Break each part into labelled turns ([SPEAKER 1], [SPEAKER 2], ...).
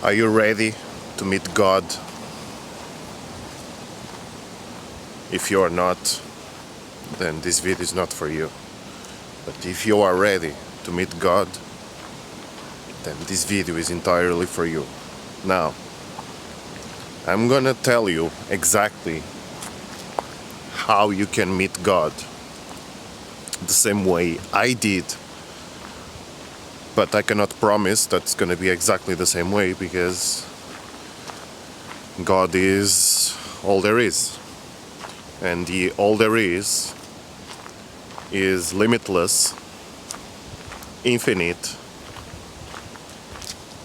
[SPEAKER 1] Are you ready to meet God? If you are not, then this video is not for you. But if you are ready to meet God, then this video is entirely for you. Now, I'm gonna tell you exactly how you can meet God the same way I did, but I cannot promise that it's gonna be exactly the same way, because God is all there is, and the all there is limitless, infinite,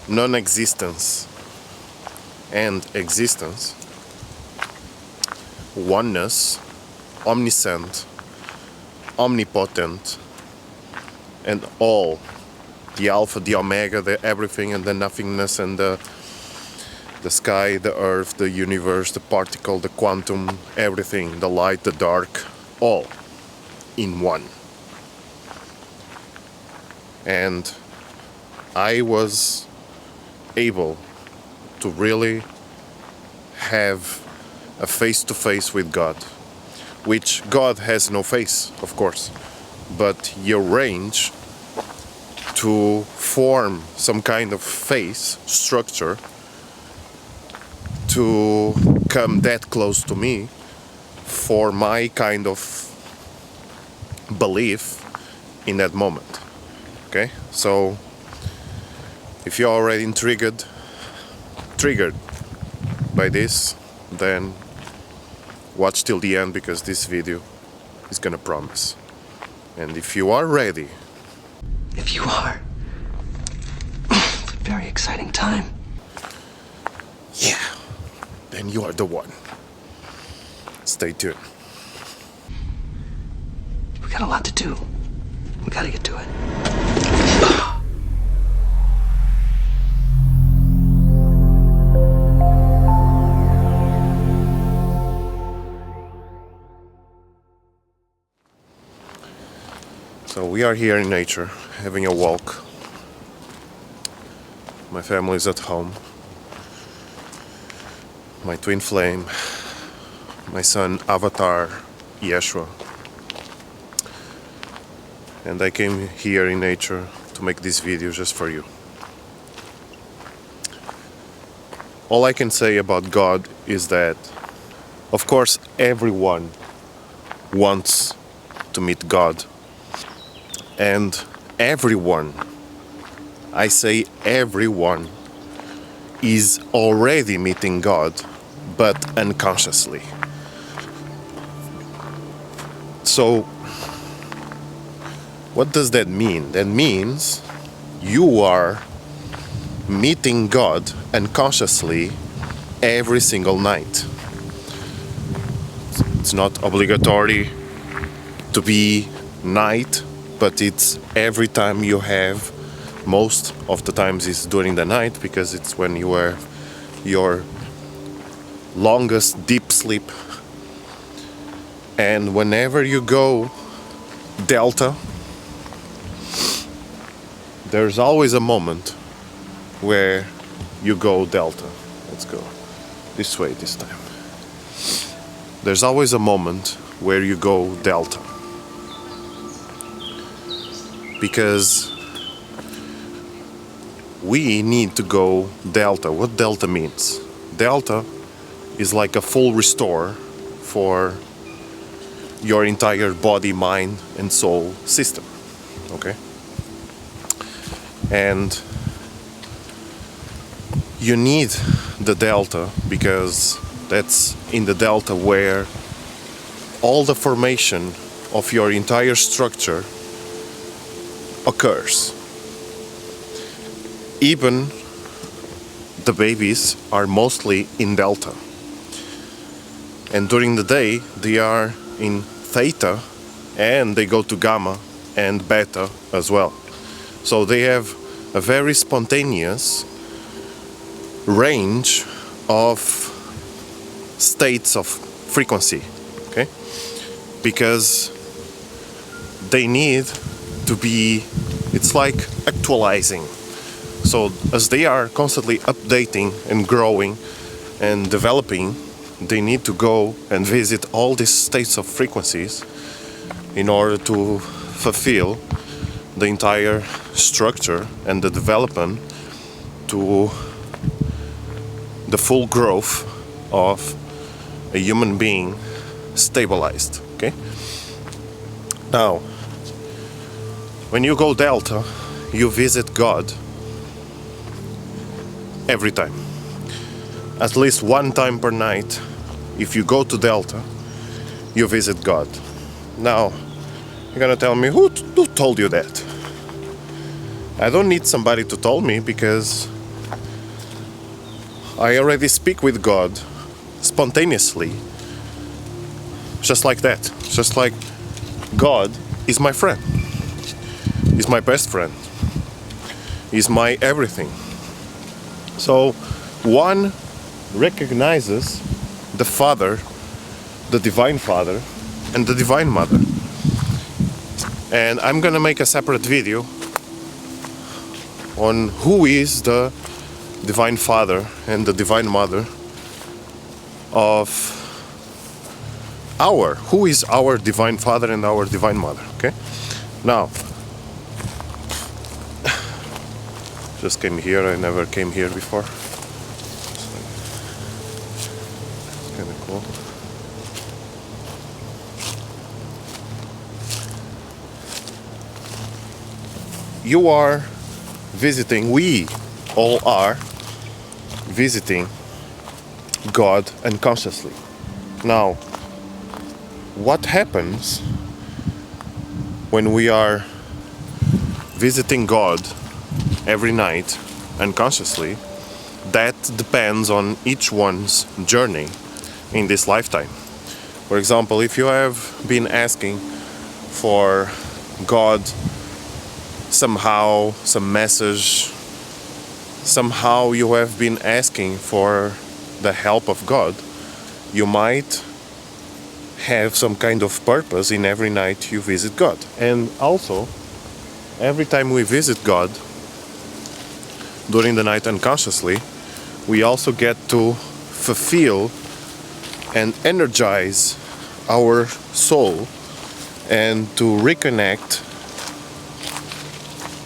[SPEAKER 1] non-existence and existence, oneness, omniscient, omnipotent, and all, the Alpha, the Omega, the everything and the nothingness, and the sky, the earth, the universe, the particle, the quantum, everything, the light, the dark, all in one. And I was able to really have a face-to-face with God, which God has no face, of course, but He arranged to form some kind of face structure to come that close to me for my kind of belief in that moment. Okay, so if you're already triggered by this, then watch till the end, because this video is gonna promise. And if you are ready,
[SPEAKER 2] it's a very exciting time.
[SPEAKER 1] Yeah, then you are the one. Stay tuned.
[SPEAKER 2] We got a lot to do. We gotta get to it.
[SPEAKER 1] So we are here in nature, having a walk. My family is at home. My twin flame, my son Avatar, Yeshua. And I came here in nature to make this video just for you. All I can say about God is that, of course, everyone wants to meet God. And everyone, I say everyone, is already meeting God, but unconsciously. So, what does that mean? That means you are meeting God unconsciously every single night. It's not obligatory to be night, but it's every time you have. Most of the times it's during the night, because it's when you are your longest deep sleep. And whenever you go delta, there's always a moment where you go delta. Let's go this way this time. There's always a moment where you go delta, because we need to go delta. What delta means? Delta is like a full restore for your entire body, mind, and soul system. Okay? And you need the delta, because that's in the delta where all the formation of your entire structure occurs. Even the babies are mostly in delta, and during the day they are in theta, and they go to gamma and beta as well. So they have a very spontaneous range of states of frequency, okay? Because they need to be, it's like actualizing So as they are constantly updating and growing and developing, they need to go and visit all these states of frequencies in order to fulfill the entire structure and the development to the full growth of a human being stabilized. Okay? Now, when you go Delta, you visit God every time. At least one time per night, if you go to Delta, you visit God. Now, you're gonna tell me, who told you that? I don't need somebody to tell me, because I already speak with God spontaneously, just like that. Just like God is my friend. He's my best friend. He's my everything. So one recognizes the Father, the Divine Father, and the Divine Mother. And I'm gonna make a separate video on who is the Divine Father and the Divine Mother of who is our Divine Father and our Divine Mother. Okay? Now, just came here, I never came here before. It's kind of cool. You are visiting, we all are visiting God unconsciously. Now, what happens when we are visiting God every night unconsciously? That depends on each one's journey in this lifetime. For example, if you have been asking for God somehow, some message, somehow you have been asking for the help of God, you might have some kind of purpose in every night you visit God. And also, every time we visit God during the night unconsciously, we also get to fulfill and energize our soul and to reconnect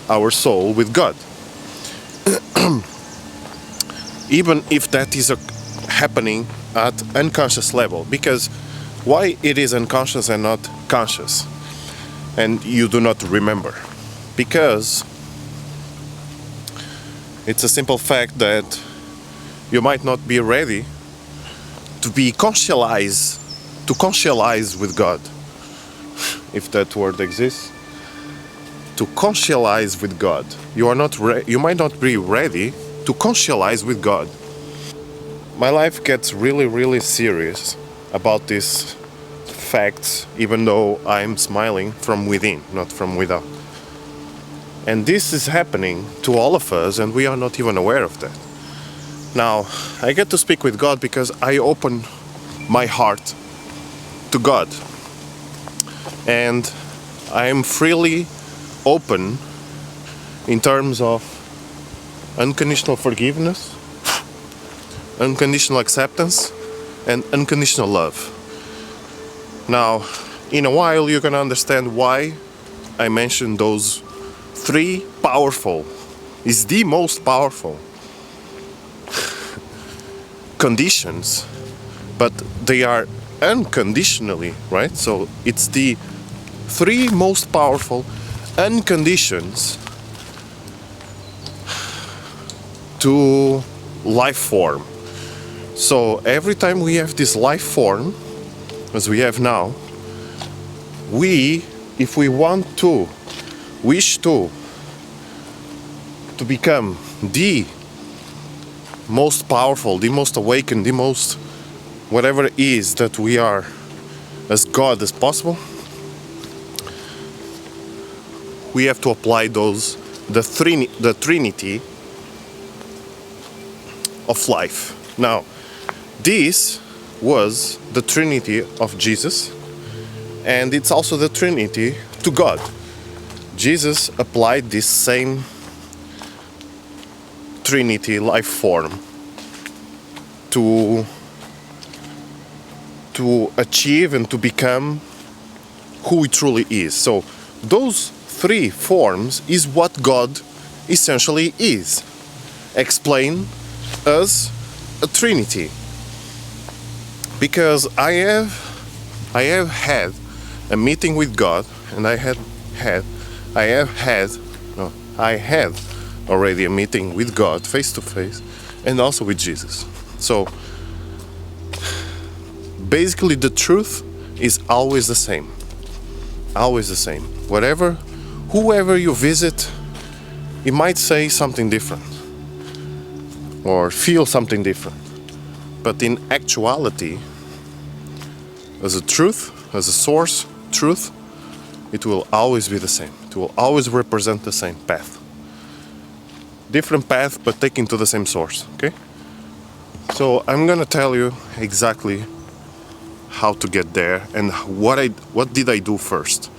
[SPEAKER 1] our soul with God. Even if that is happening at unconscious level, because why it is unconscious and not conscious and you do not remember? Because it's a simple fact that you might not be ready to be conscientize with God, if that word exists. To conscientize with God, you might not be ready to conscientize with God. My life gets really, really serious about these facts, even though I'm smiling from within, not from without. And this is happening to all of us, and we are not even aware of that. Now, I get to speak with God because I open my heart to God. And I am freely open in terms of unconditional forgiveness, unconditional acceptance, and unconditional love. Now, in a while, you're gonna understand why I mentioned those three powerful, is the most powerful conditions, but they are unconditionally, right? So it's the three most powerful unconditions to life form. So every time we have this life form, as we have now, if we wish to become the most powerful, the most awakened, the most whatever it is that we are as God as possible, we have to apply the Trinity of life. Now, this was the Trinity of Jesus, and it's also the Trinity to God. Jesus applied this same Trinity life form to achieve and to become who he truly is. So those three forms is what God essentially is, explained as a Trinity. Because I have had a meeting with God, and I had already a meeting with God face to face, and also with Jesus. So basically the truth is always the same. Always the same. Whoever you visit, he might say something different or feel something different. But in actuality, as a truth, as a source truth, it will always be the same. It will always represent the same path. Different path, but taking to the same source, okay? So I'm gonna tell you exactly how to get there and what did I do first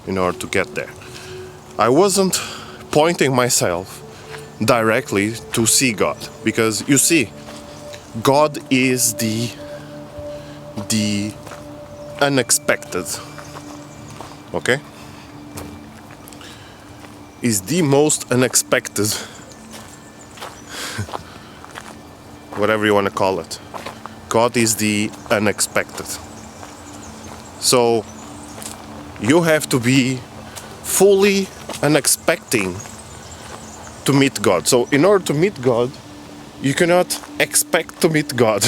[SPEAKER 1] in order to get there. I wasn't pointing myself directly to see God, because you see, God is the unexpected, okay? Is the most unexpected, whatever you want to call it. God is the unexpected. So you have to be fully unexpecting to meet God. So in order to meet God, you cannot expect to meet God.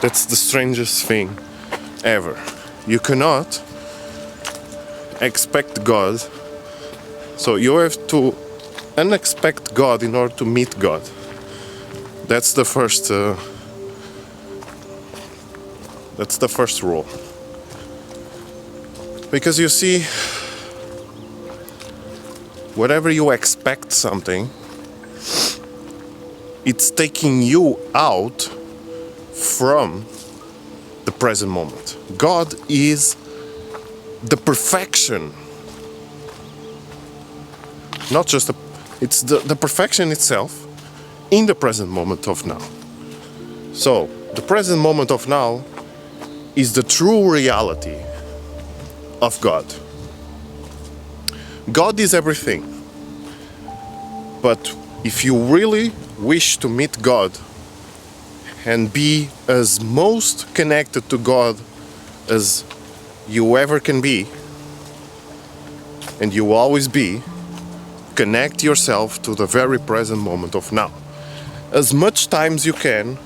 [SPEAKER 1] That's the strangest thing ever. You cannot expect God. So you have to unexpect God in order to meet God. That's the first rule. Because you see, whenever you expect something, it's taking you out from the present moment. God is the perfection. Not just it's the perfection itself in the present moment of now. So, the present moment of now is the true reality of God. God is everything. But if you really wish to meet God and be as most connected to God as you ever can be, and you will always be, connect yourself to the very present moment of now. As much time as you can,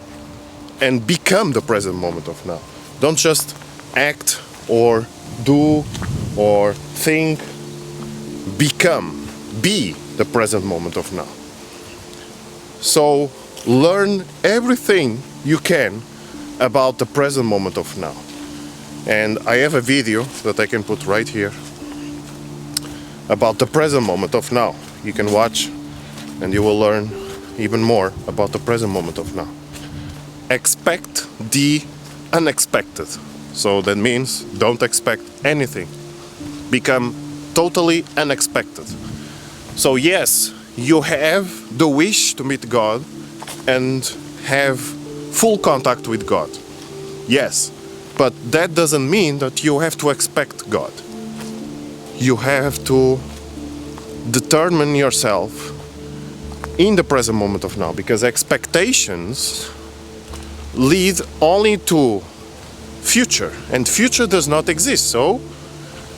[SPEAKER 1] and become the present moment of now. Don't just act or do or think. Become, be the present moment of now. So learn everything you can about the present moment of now. And I have a video that I can put right here about the present moment of now. You can watch and you will learn even more about the present moment of now. Expect the unexpected. So that means don't expect anything. Become totally unexpected. So yes, you have the wish to meet God and have full contact with God. Yes, but that doesn't mean that you have to expect God. You have to determine yourself in the present moment of now, because expectations lead only to future, and future does not exist. So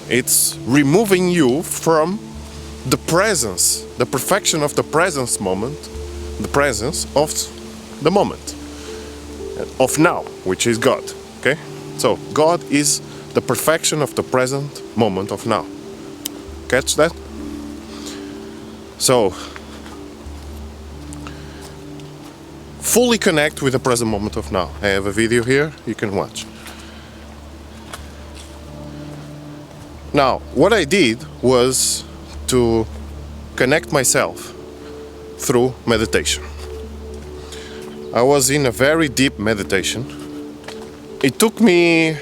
[SPEAKER 1] it's removing you from the presence, the perfection of the presence moment, the presence of the moment of now, which is God. Okay? So God is the perfection of the present moment of now. Catch that? So fully connect with the present moment of now. I have a video here you can watch. Now, what I did was to connect myself through meditation. I was in a very deep meditation. It took me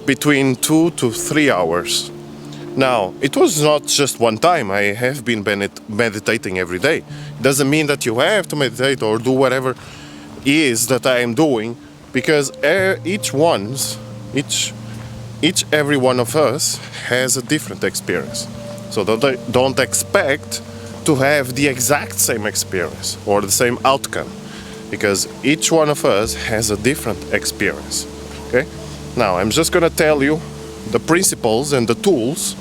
[SPEAKER 1] between 2 to 3 hours Now, it was not just one time. I have been meditating every day. Doesn't mean that you have to meditate or do whatever is that I am doing, because every one of us has a different experience. So don't expect to have the exact same experience or the same outcome, because each one of us has a different experience. Okay? Now, I'm just gonna tell you the principles and the tools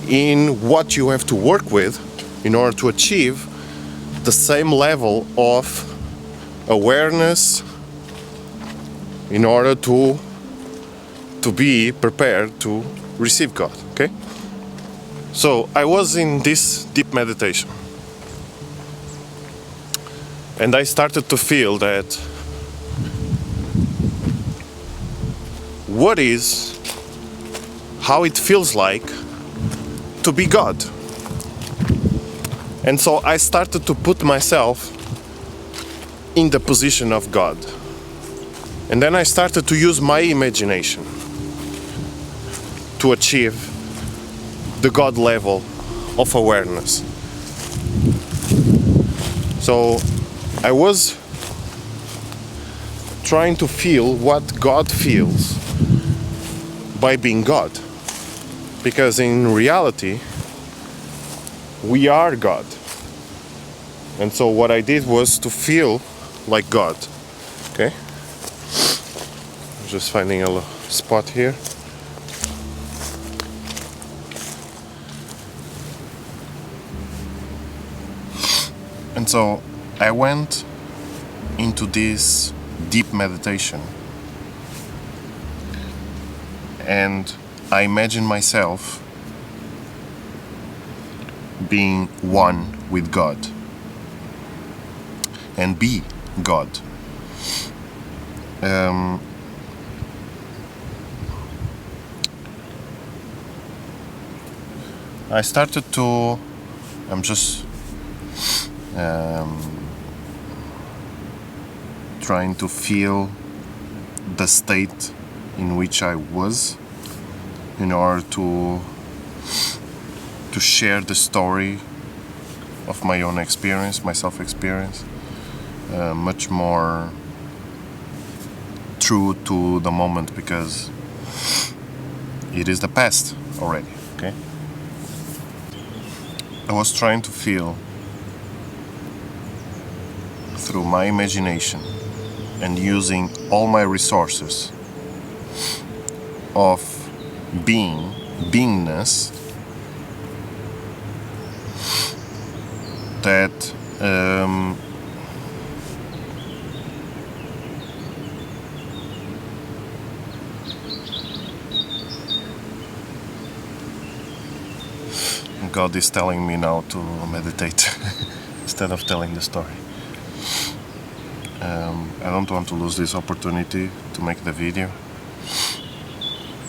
[SPEAKER 1] in what you have to work with in order to achieve the same level of awareness, in order to be prepared to receive God. Okay? So I was in this deep meditation, and I started to feel that how it feels like to be God. And so I started to put myself in the position of God. And then I started to use my imagination to achieve the God level of awareness. So I was trying to feel what God feels by being God. Because in reality, we are God. And so what I did was to feel like God. Okay? I'm just finding a spot here. And so I went into this deep meditation, and I imagine myself being one with God and be God. I started to, I'm just trying to feel the state in which I was, in order to share the story of my own experience, my self-experience, much more true to the moment, because it is the past already. Okay? I was trying to feel through my imagination and using all my resources of beingness, that God is telling me now to meditate instead of telling the story. I don't want to lose this opportunity to make the video.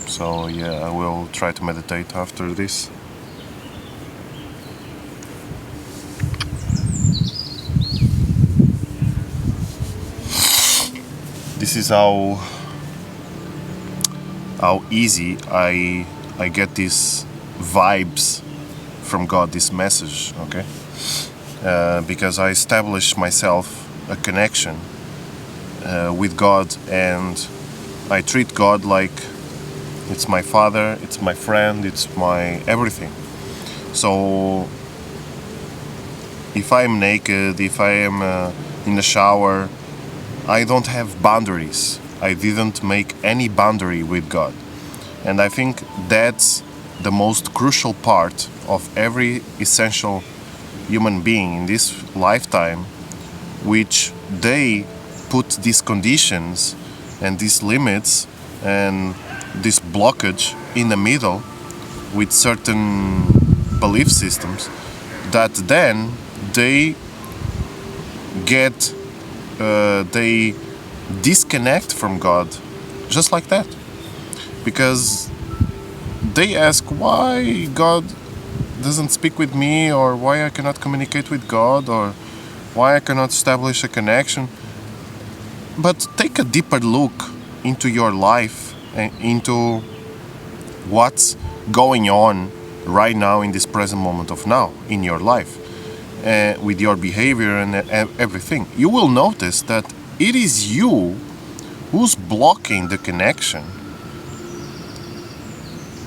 [SPEAKER 1] So yeah, I will try to meditate after this. This is how easy I get these vibes from God, this message, okay? Because I establish myself a connection with God, and I treat God like it's my father, it's my friend, it's my everything. So if I'm naked, if I am in the shower, I don't have boundaries. I didn't make any boundary with God. And I think that's the most crucial part of every essential human being in this lifetime, which they put these conditions and these limits and this blockage in the middle with certain belief systems, that then they they disconnect from God just like that, because they ask why God doesn't speak with me, or why I cannot communicate with God, or why I cannot establish a connection. But take a deeper look into your life and into what's going on right now in this present moment of now in your life, with your behavior and everything, you will notice that it is you who's blocking the connection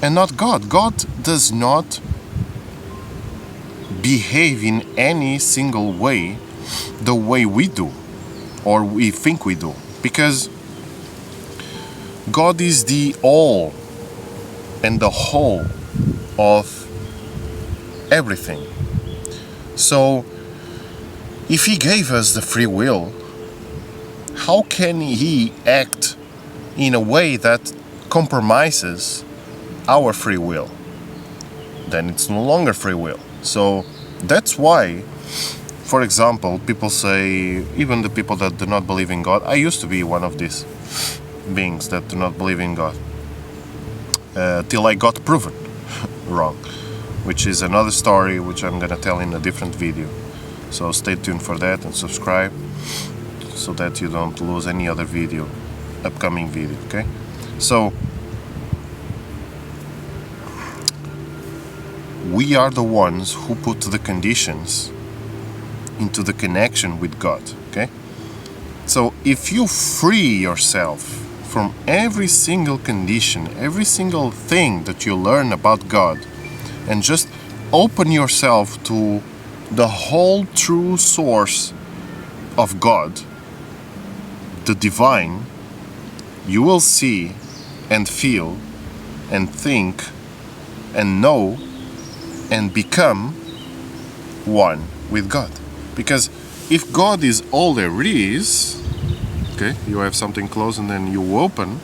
[SPEAKER 1] and not God. God does not behave in any single way the way we do or we think we do, because God is the all and the whole of everything. So if He gave us the free will, how can He act in a way that compromises our free will? Then it's no longer free will. So that's why, for example, people say, even the people that do not believe in God, I used to be one of these beings that do not believe in God, till I got proven wrong, which is another story which I'm gonna tell in a different video. So stay tuned for that and subscribe so that you don't lose any other video, upcoming video, okay? So we are the ones who put the conditions into the connection with God, okay? So if you free yourself from every single condition, every single thing that you learn about God, and just open yourself to the whole true source of God, the divine, you will see and feel and think and know and become one with God. Because if God is all there is, okay, you have something close and then you open,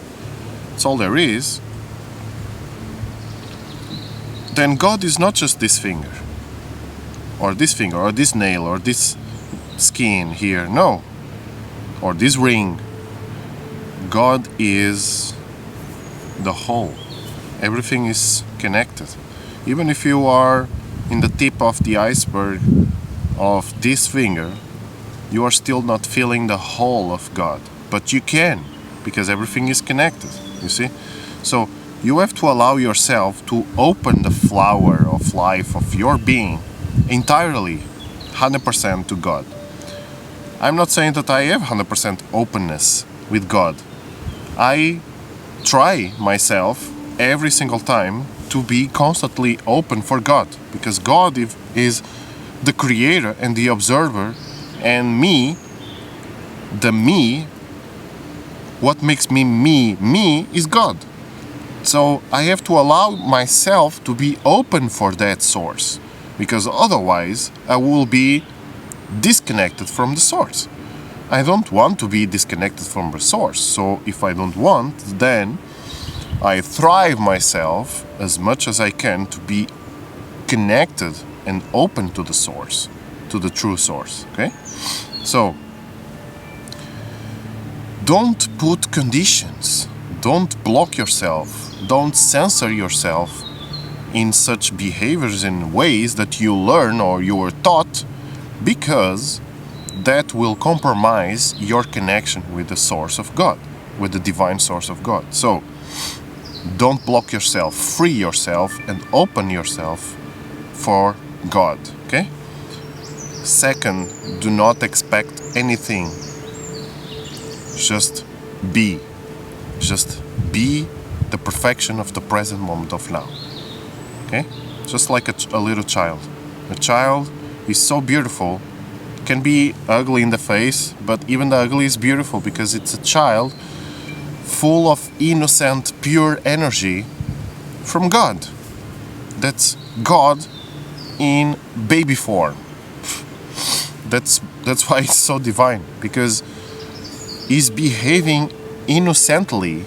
[SPEAKER 1] it's all there is, then God is not just this finger or this nail or this skin here, no, or this ring. God is the whole. Everything is connected. Even if you are in the tip of the iceberg of this finger, you are still not feeling the whole of God. But you can, because everything is connected, you see? So you have to allow yourself to open the flower of life of your being entirely, 100% to God. I'm not saying that I have 100% openness with God. I try myself every single time to be constantly open for God, because God is the creator and the observer, and me, what makes me is God. So I have to allow myself to be open for that source, because otherwise I will be disconnected from the source. I don't want to be disconnected from the source. So if I don't want, then I thrive myself as much as I can to be connected and open to the source, to the true source, okay? So don't put conditions, don't block yourself, don't censor yourself in such behaviors and ways that you learn or you were taught, because that will compromise your connection with the source of God, with the divine source of God. So don't block yourself, free yourself and open yourself for God, okay? Second, do not expect anything. Just be the perfection of the present moment of now, okay? Just like a little child. A child is so beautiful, can be ugly in the face, but even the ugly is beautiful because it's a child full of innocent, pure energy from God. That's God in baby form. That's why it's so divine, because He's behaving innocently.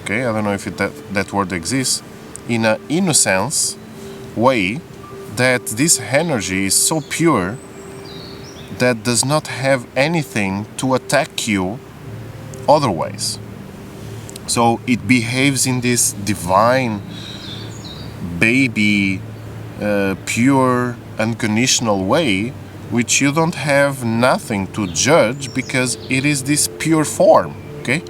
[SPEAKER 1] Okay, I don't know if that word exists, in an innocence way, that this energy is so pure that does not have anything to attack you otherwise. So it behaves in this divine, baby, pure, unconditional way, which you don't have nothing to judge, because it is this pure form, okay?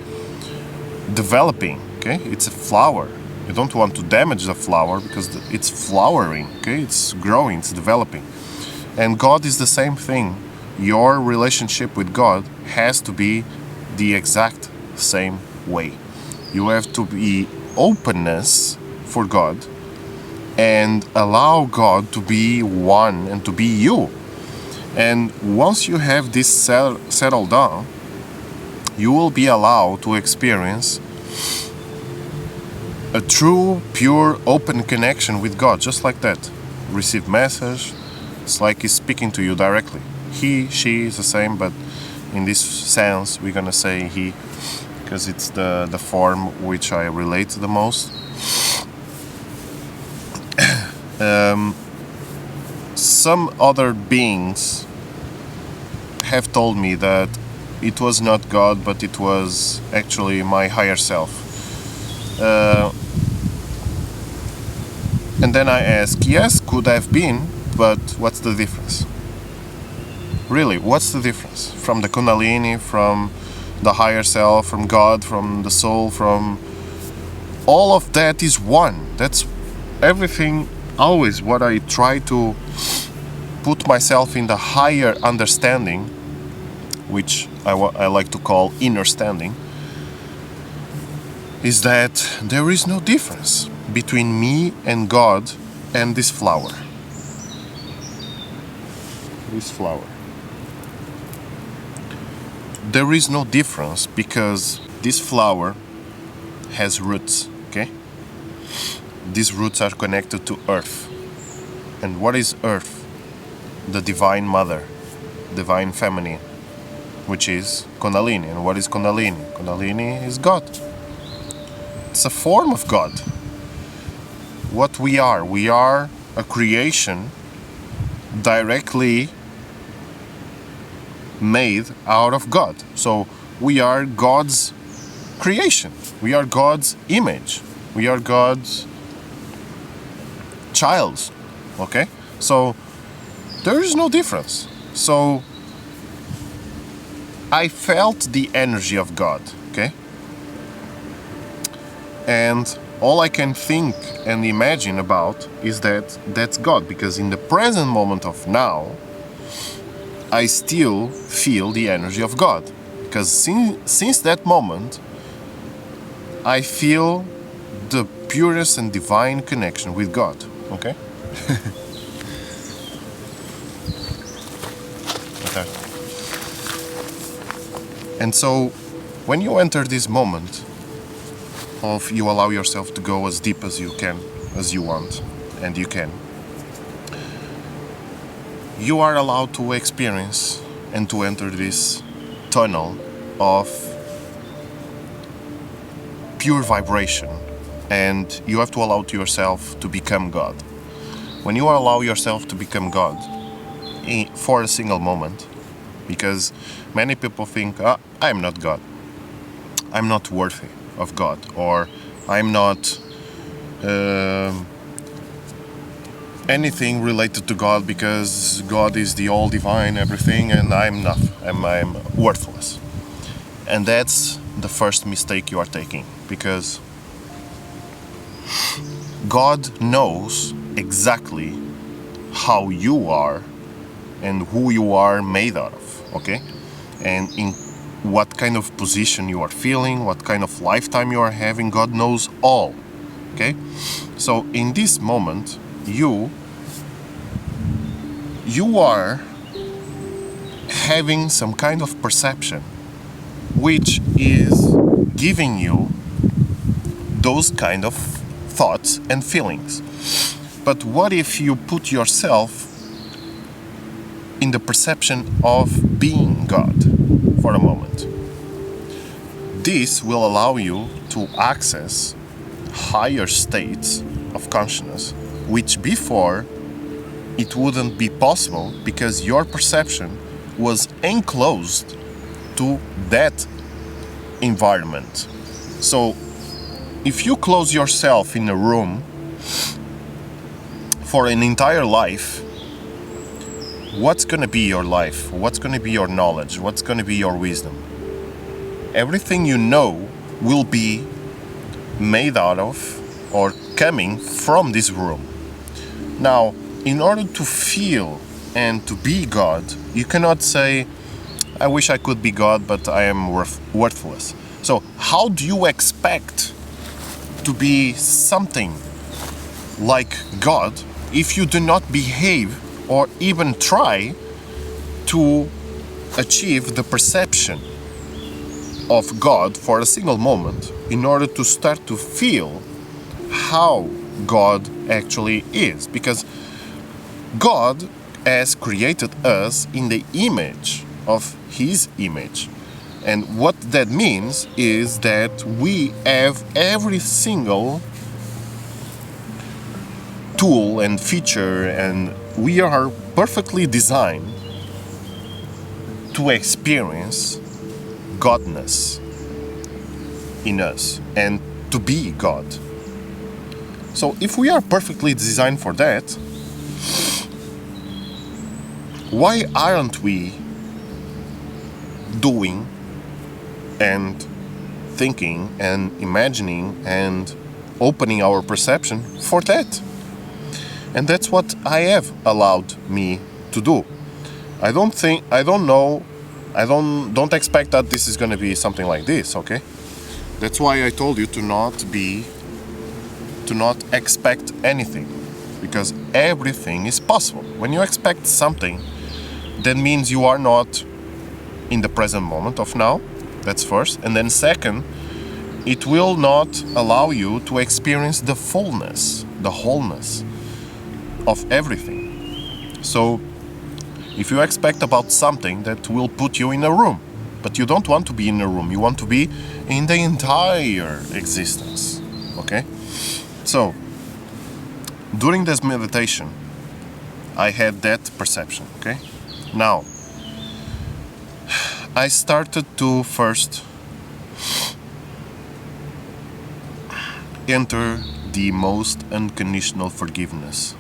[SPEAKER 1] Developing, okay? It's a flower. You don't want to damage the flower because it's flowering, okay? It's growing, it's developing. And God is the same thing. Your relationship with God has to be the exact same way. You have to be openness for God and allow God to be one and to be you. And once you have this settled down, you will be allowed to experience a true, pure, open connection with God, just like that. Receive message, it's like He's speaking to you directly. He, she is the same, but in this sense, we're gonna say He, because it's the form which I relate the most. Some other beings have told me that it was not God, but it was actually my higher self. And then I ask, yes, could have been, but what's the difference? Really, what's the difference? From the Kundalini, from the higher self, from God, from the soul, from... all of that is one. That's everything, always what I try to put myself in the higher understanding, which I like to call inner standing, is that there is no difference between me and God and this flower. This flower. There is no difference because this flower has roots, okay? These roots are connected to earth. And what is earth? The divine mother, divine feminine, which is Kundalini. And what is Kundalini? Kundalini is God. It's a form of God. What we are a creation directly made out of God. So we are God's creation. We are God's image. We are God's child. Okay? So there is no difference. So I felt the energy of God. Okay? And all I can think and imagine about is that that's God, because in the present moment of now, I still feel the energy of God. Because since that moment, I feel the purest and divine connection with God. Okay? Okay. And so, when you enter this moment, of you allow yourself to go as deep as you can, as you want, and you can. You are allowed to experience and to enter this tunnel of pure vibration, and you have to allow to yourself to become God. When you allow yourself to become God for a single moment, because many people think, I'm not God, I'm not worthy of God, or I'm not anything related to God because God is the all divine everything and I'm not, I'm worthless. And that's the first mistake you are taking, because God knows exactly how you are and who you are made out of, okay? And in what kind of position you are feeling, what kind of lifetime you are having, God knows all, okay? So in this moment, you are having some kind of perception which is giving you those kind of thoughts and feelings. But what if you put yourself in the perception of being God for a moment? This will allow you to access higher states of consciousness, which before it wouldn't be possible because your perception was enclosed to that environment. So if you close yourself in a room for an entire life, what's going to be your life? What's going to be your knowledge? What's going to be your wisdom? Everything you know will be made out of or coming from this room. Now, in order to feel and to be God, you cannot say, I wish I could be God, but I am worthless. So how do you expect to be something like God if you do not behave or even try to achieve the perception of God for a single moment in order to start to feel how God actually is? Because God has created us in the image of His image. And what that means is that we have every single tool and feature, and we are perfectly designed to experience Godness in us and to be God. So if we are perfectly designed for that, why aren't we doing and thinking and imagining and opening our perception for that? And that's what I have allowed me to do. Don't expect that this is going to be something like this, okay? That's why I told you to not expect anything, because everything is possible. When you expect something, that means you are not in the present moment of now. That's first. And then second, it will not allow you to experience the fullness, the wholeness of everything. So if you expect about something that will put you in a room, but you don't want to be in a room, you want to be in the entire existence, okay? So during this meditation, I had that perception, okay? Now, I started to first enter the most unconditional forgiveness.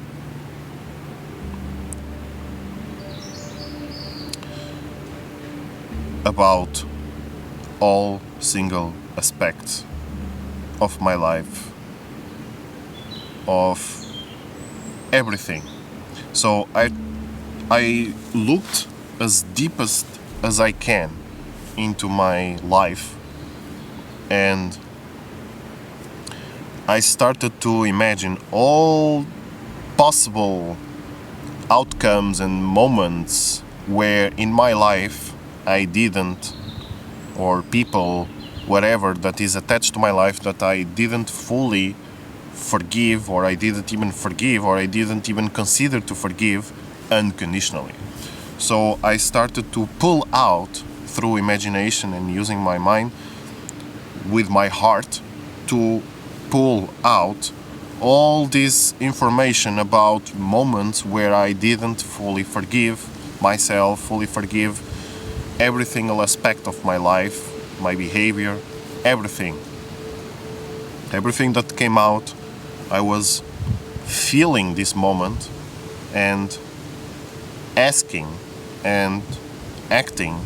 [SPEAKER 1] About all single aspects of my life, of everything. So I looked as deepest as I can into my life, and I started to imagine all possible outcomes and moments where in my life I didn't, or people, whatever that is attached to my life, that I didn't fully forgive, or I didn't even forgive, or I didn't even consider to forgive unconditionally. So I started to pull out through imagination and using my mind with my heart to pull out all this information about moments where I didn't fully forgive myself, fully forgive every single aspect of my life, my behavior, everything. Everything that came out, I was feeling this moment and asking and acting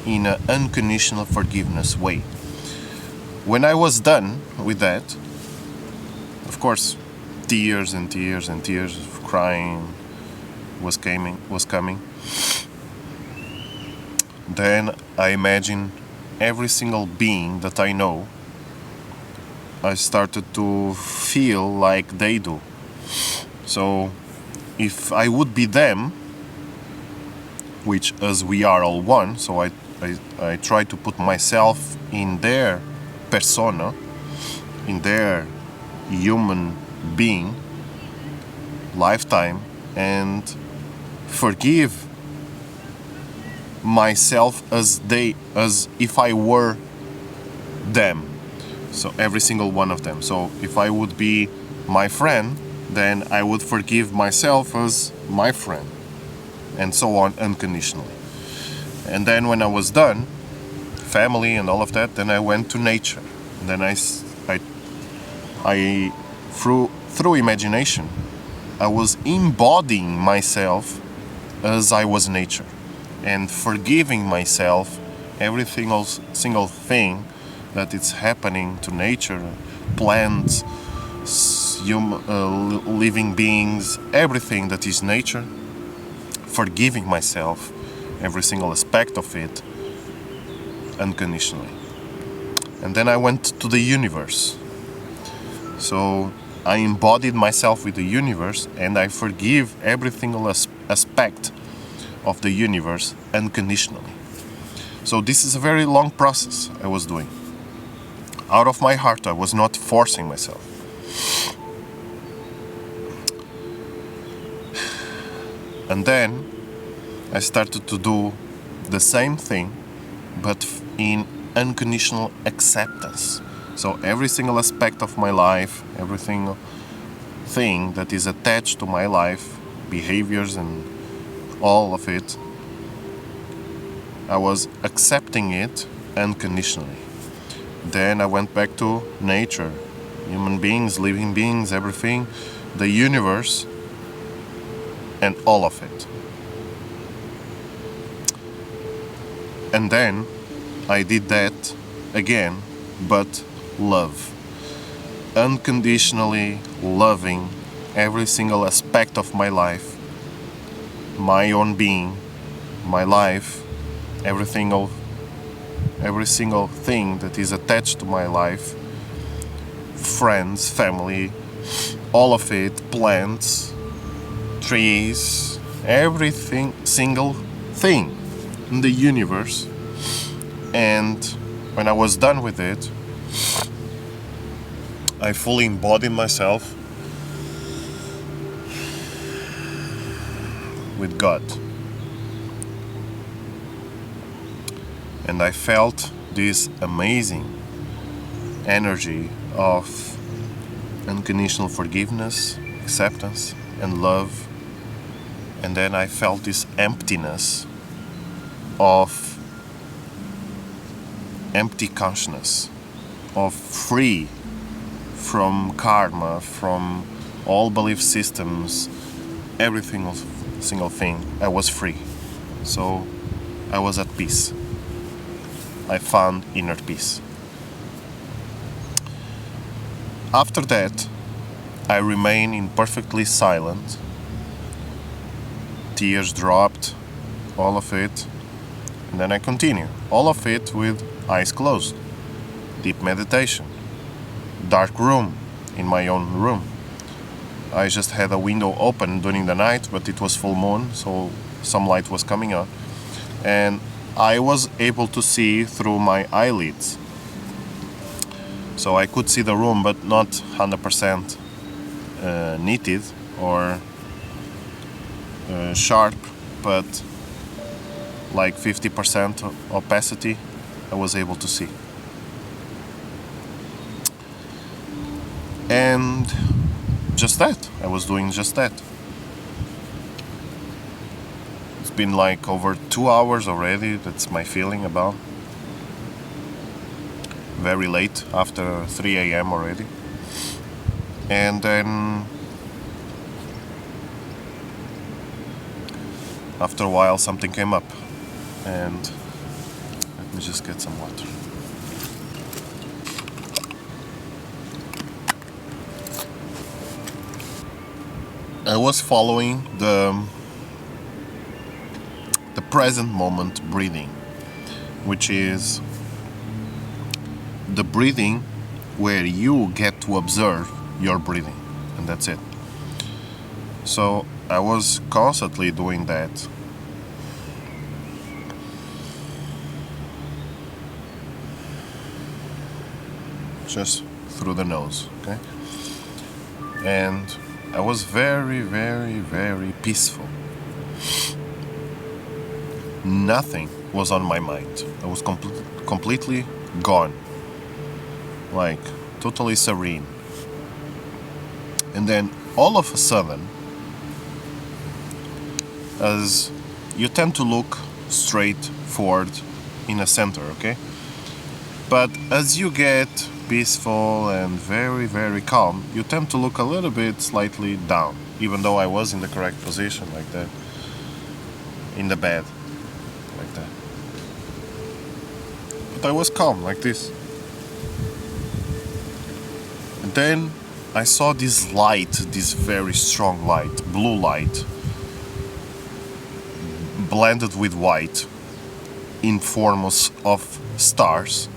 [SPEAKER 1] in an unconditional forgiveness way. When I was done with that, of course, tears and tears and tears of crying was coming. Then I imagined every single being that I know. I started to feel like they do. So if I would be them, which as we are all one, so I try to put myself in their persona, in their human being lifetime, and forgive myself as if I were them. So every single one of them. So if I would be my friend, then I would forgive myself as my friend, and so on, unconditionally. And then when I was done, family and all of that, then I went to nature. And then I through imagination, I was embodying myself as I was nature, and forgiving myself every single thing that is happening to nature, plants, living beings, everything that is nature, forgiving myself, every single aspect of it, unconditionally. And then I went to the universe. So I embodied myself with the universe, and I forgive every single aspect of the universe unconditionally. So this is a very long process I was doing. Out of my heart, I was not forcing myself. And then I started to do the same thing, but in unconditional acceptance. So every single aspect of my life, every single thing that is attached to my life, behaviors and all of it, I was accepting it unconditionally. Then I went back to nature, human beings, living beings, everything, the universe, and all of it. And then I did that again, but love. Unconditionally loving every single aspect of my life, my own being, my life, every single thing that is attached to my life, friends, family, all of it, plants, trees, everything, single thing in the universe. And when I was done with it, I fully embodied myself with God. And I felt this amazing energy of unconditional forgiveness, acceptance, and love. And then I felt this emptiness of empty consciousness, of free from karma, from all belief systems, every single thing. I was free. So I was at peace. I found inner peace. After that, I remained in perfectly silent. Tears dropped, all of it. And then I continue. All of it with eyes closed. Deep meditation. Dark room in my own room. I just had a window open during the night, but it was full moon, so some light was coming out. And I was able to see through my eyelids. So I could see the room, but not 100% knitted or sharp, but like 50% opacity I was able to see. And just that, I was doing just that. It's been like over 2 hours already, that's my feeling about. Very late, after 3 a.m. already. And then after a while something came up. And let me just get some water. I was following the present moment breathing, which is the breathing where you get to observe your breathing, and that's it. So I was constantly doing that. Just through the nose, okay? And I was very, very, very peaceful. Nothing was on my mind. I was completely gone. Like, totally serene. And then, all of a sudden, as you tend to look straight forward in a center, okay? But as you get peaceful and very, very calm, you tend to look a little bit slightly down, even though I was in the correct position, like that, in the bed, like that. But I was calm, like this. And then I saw this light, this very strong light, blue light, blended with white, in forms of stars,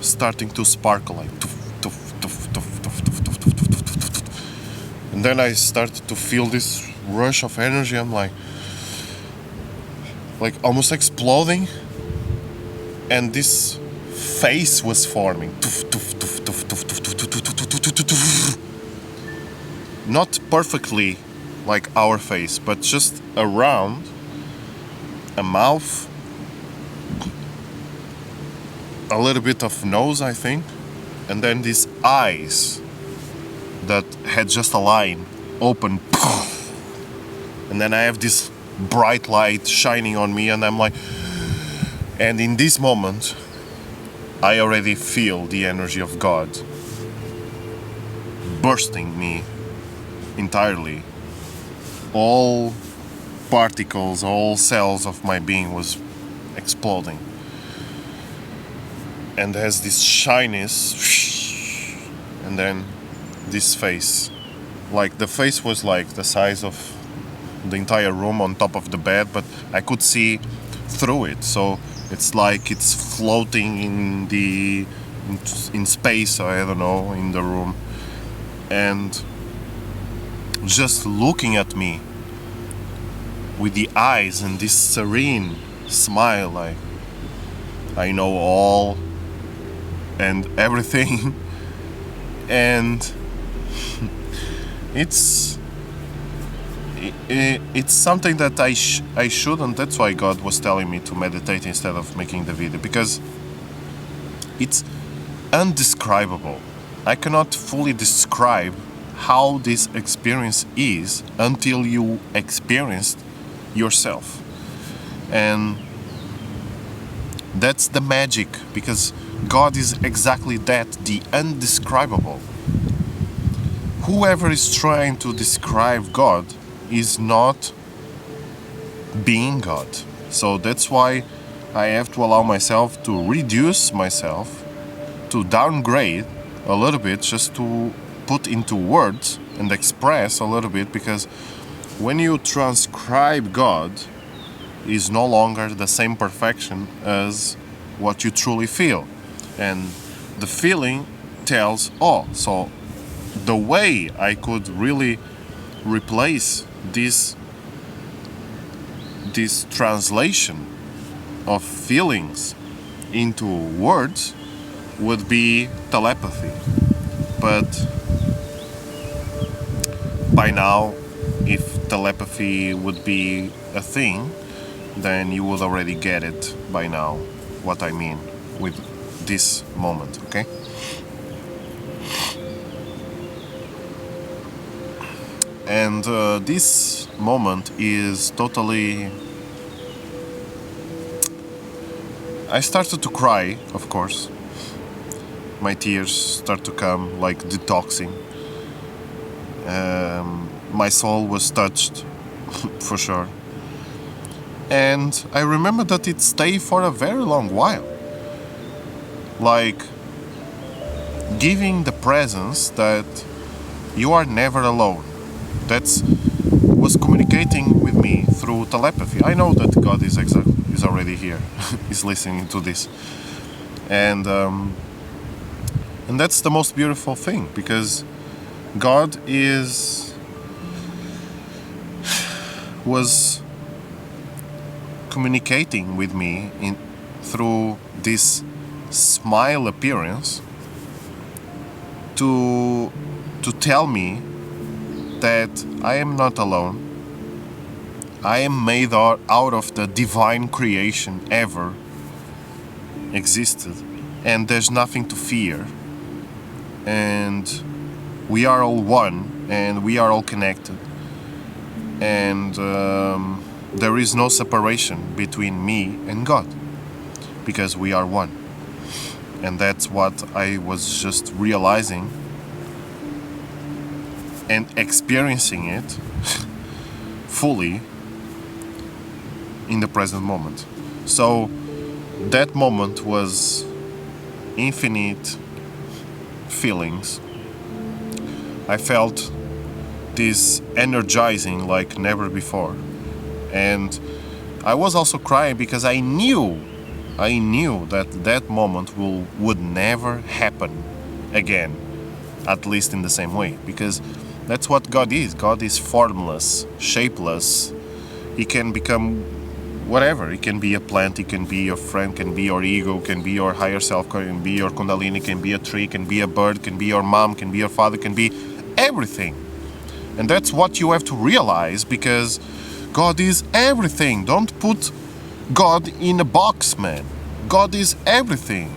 [SPEAKER 1] starting to sparkle like toof, toof, toof, toof, toof, toof, toof, toof, toof, toof, toof. And then I started to feel this rush of energy. I'm like almost exploding, and this face was forming. Not perfectly like our face, but just around a mouth, a little bit of nose, I think, and then these eyes that had just a line open, and then I have this bright light shining on me, and I'm like, and in this moment I already feel the energy of God bursting me entirely. All particles, all cells of my being was exploding, and has this shyness, and then this face, like the face was like the size of the entire room on top of the bed, but I could see through it, so it's like it's floating in space, I don't know, in the room, and just looking at me with the eyes and this serene smile, like I know all and everything. And it's something that I shouldn't. That's why God was telling me to meditate instead of making the video, because it's undescribable. I cannot fully describe how this experience is until you experienced yourself. And that's the magic, because God is exactly that, the undescribable. Whoever is trying to describe God is not being God. So that's why I have to allow myself to reduce myself, to downgrade a little bit, just to put into words and express a little bit, because when you transcribe God, is no longer the same perfection as what you truly feel. And the feeling tells, oh, so the way I could really replace this translation of feelings into words would be telepathy. But by now, if telepathy would be a thing, then you would already get it by now, what I mean with this moment, okay? And this moment is totally... I started to cry, of course. My tears start to come, like detoxing. My soul was touched, for sure. And I remember that it stayed for a very long while. Like, giving the presence that you are never alone. That's was communicating with me through telepathy. I know that God is already here. He's listening to this. And that's the most beautiful thing, because God was communicating with me through this smile appearance to tell me that I am not alone. I am made out of the divine creation ever existed, and there's nothing to fear, and we are all one, and we are all connected, and there is no separation between me and God, because we are one. And that's what I was just realizing and experiencing it fully in the present moment. So that moment was infinite feelings, I felt this energizing like never before. And I was also crying because I knew that that moment would never happen again, at least in the same way, because that's what God is. God is formless, shapeless. He can become whatever. It can be a plant, it can be your friend, can be your ego, can be your higher self, can be your Kundalini, can be a tree, can be a bird, can be your mom, can be your father, can be everything. And that's what you have to realize, because God is everything. Don't put God in a box, man. God is everything.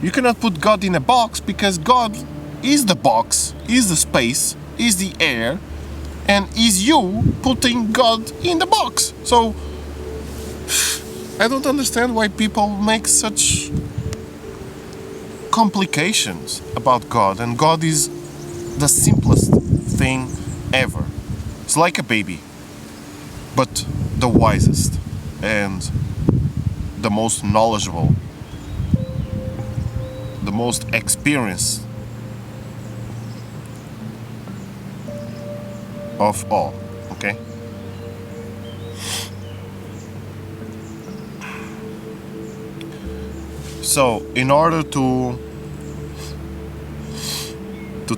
[SPEAKER 1] You cannot put God in a box, because God is the box, is the space, is the air, and is you putting God in the box. So I don't understand why people make such complications about God, and God is the simplest thing ever. It's like a baby, but the wisest and the most knowledgeable, the most experienced of all, okay? So, in order to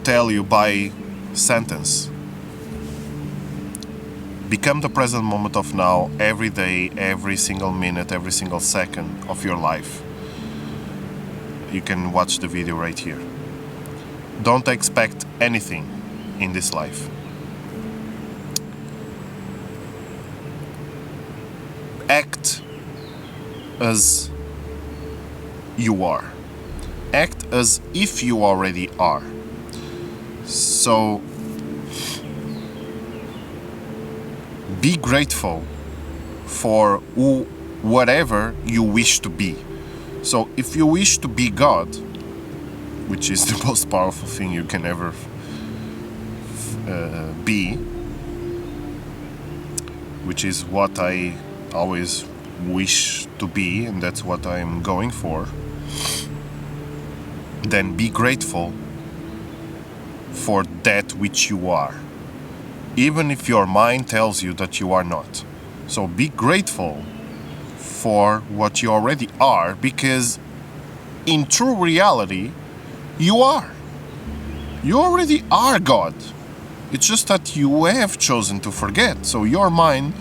[SPEAKER 1] tell you by sentence, become the present moment of now every day, every single minute, every single second of your life. You can watch the video right here. Don't expect anything in this life. Act as you are. Act as if you already are. So be grateful for whatever you wish to be. So if you wish to be God, which is the most powerful thing you can ever be, which is what I always wish to be, and that's what I'm going for, then be grateful for that which you are, even if your mind tells you that you are not. So be grateful for what you already are, because in true reality, you are. You already are God. It's just that you have chosen to forget. So your mind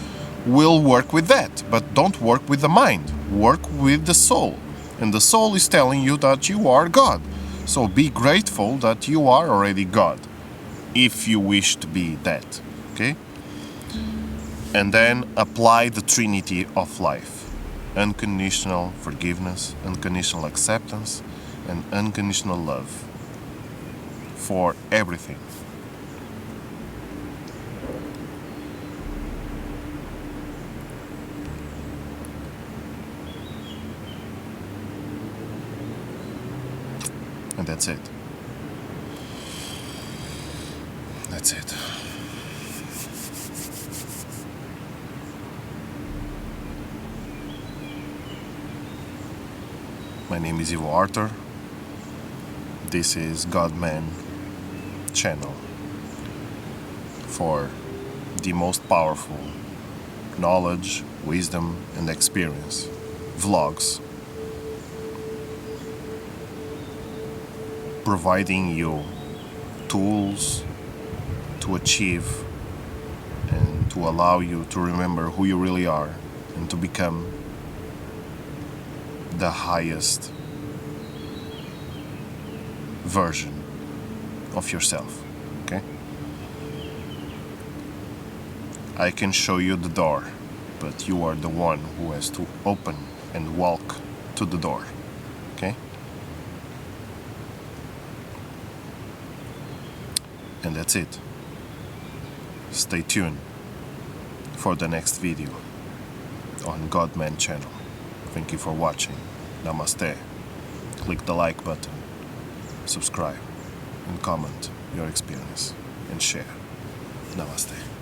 [SPEAKER 1] will work with that, but don't work with the mind. Work with the soul. And the soul is telling you that you are God. So be grateful that you are already God, if you wish to be that. Okay? And then apply the Trinity of life: unconditional forgiveness, unconditional acceptance, and unconditional love for everything. And that's it. That's it. My name is Ivo Artur. This is GODMAN channel for the most powerful knowledge, wisdom, and experience vlogs, providing you tools to achieve and to allow you to remember who you really are and to become the highest version of yourself. Okay? I can show you the door, but you are the one who has to open and walk to the door. Okay? And that's it. Stay tuned for the next video on GODMAN channel. Thank you for watching. Namaste. Click the like button, subscribe, and comment your experience and share. Namaste.